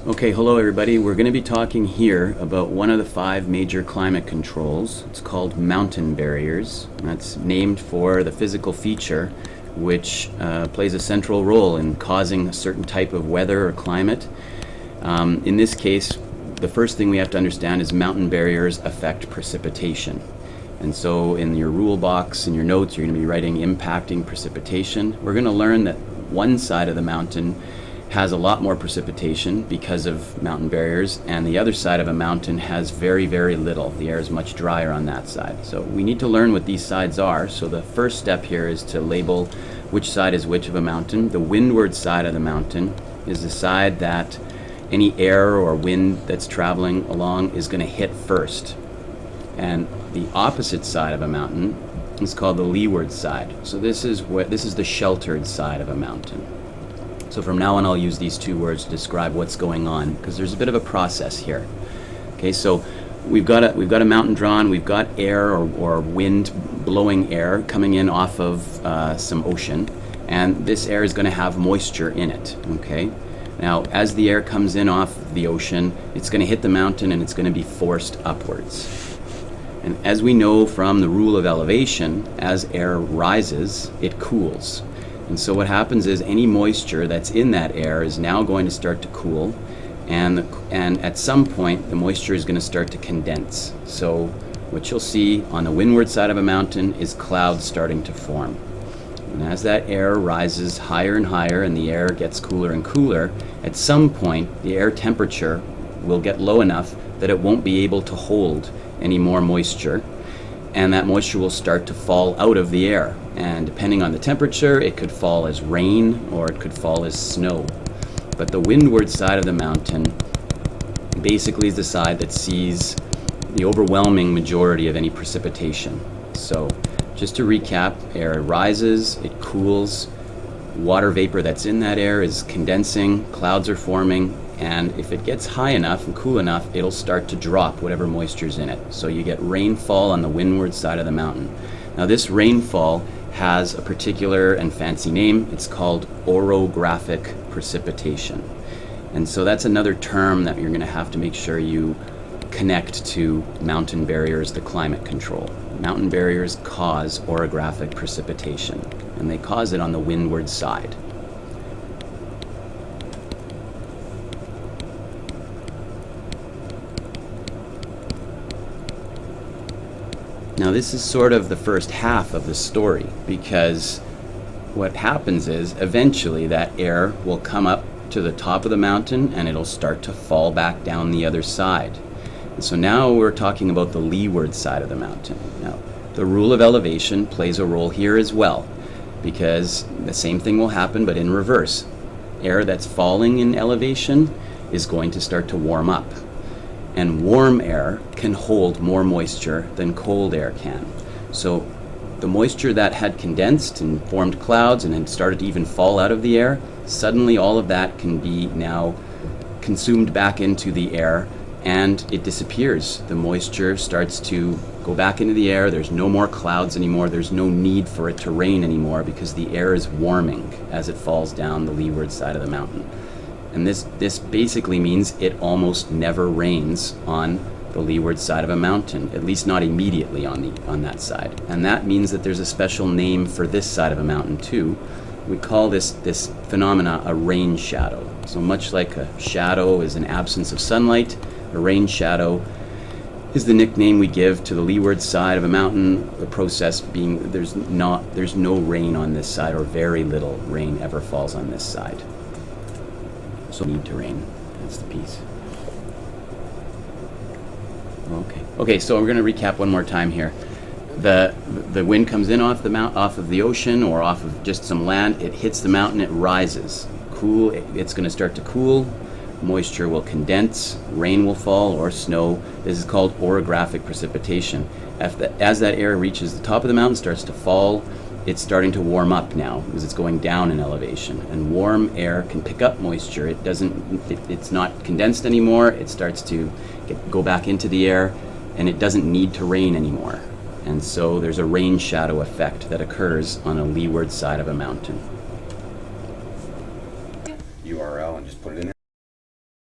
Okay, hello everybody. We're going to be talking here about one of the 5 major climate controls. It's called mountain barriers. That's named for the physical feature which plays a central role in causing a certain type of weather or climate. In this case, the first thing we have to understand is mountain barriers affect precipitation. And so in your rule box, in your notes, you're going to be writing impacting precipitation. We're going to learn that one side of the mountain has a lot more precipitation because of mountain barriers, and the other side of a mountain has very, very little. The air is much drier on that side. So we need to learn what these sides are. So the first step here is to label which side is which of a mountain. The windward side of the mountain is the side that any air or wind that's traveling along is going to hit first. And the opposite side of a mountain is called the leeward side. So this is the sheltered side of a mountain. So from now on, I'll use these 2 words to describe what's going on, because there's a bit of a process here. Okay, so we've got a mountain drawn. We've got air or wind blowing air coming in off of some ocean, and this air is going to have moisture in it. Okay, now as the air comes in off the ocean, it's going to hit the mountain and it's going to be forced upwards. And as we know from the rule of elevation, as air rises, it cools. And so what happens is any moisture that's in that air is now going to start to cool, and at some point the moisture is going to start to condense. So what you'll see on the windward side of a mountain is clouds starting to form. And as that air rises higher and higher and the air gets cooler and cooler, at some point the air temperature will get low enough that it won't be able to hold any more moisture, and that moisture will start to fall out of the air. And depending on the temperature, it could fall as rain or it could fall as snow. But the windward side of the mountain basically is the side that sees the overwhelming majority of any precipitation. So just to recap, air rises, it cools, water vapor that's in that air is condensing, clouds are forming, and if it gets high enough and cool enough, it'll start to drop whatever moisture's in it. So you get rainfall on the windward side of the mountain. Now this rainfall has a particular and fancy name. It's called orographic precipitation. And so that's another term that you're going to have to make sure you connect to mountain barriers, the climate control. Mountain barriers cause orographic precipitation, and they cause it on the windward side. Now this is sort of the first half of the story, because what happens is eventually that air will come up to the top of the mountain and it'll start to fall back down the other side. And so now we're talking about the leeward side of the mountain. Now the rule of elevation plays a role here as well, because the same thing will happen but in reverse. Air that's falling in elevation is going to start to warm up. And warm air can hold more moisture than cold air can. So the moisture that had condensed and formed clouds and had started to even fall out of the air, suddenly all of that can be now consumed back into the air, and it disappears. The moisture starts to go back into the air. There's no more clouds anymore. There's no need for it to rain anymore because the air is warming as it falls down the leeward side of the mountain. And this basically means it almost never rains on the leeward side of a mountain, at least not immediately on that side. And that means that there's a special name for this side of a mountain too. We call this phenomena a rain shadow. So much like a shadow is an absence of sunlight, a rain shadow is the nickname we give to the leeward side of a mountain, the process being there's no rain on this side, or very little rain ever falls on this side. So need to rain. That's the piece. Okay. So we're going to recap one more time here. The wind comes in off of the ocean or off of just some land. It hits the mountain. It rises. Cool. It's going to start to cool. Moisture will condense. Rain will fall or snow. This is called orographic precipitation. As that air reaches the top of the mountain, starts to fall, it's starting to warm up now because it's going down in elevation, and warm air can pick up moisture. It's not condensed anymore. It starts to go back into the air, and it doesn't need to rain anymore. And so there's a rain shadow effect that occurs on a leeward side of a mountain.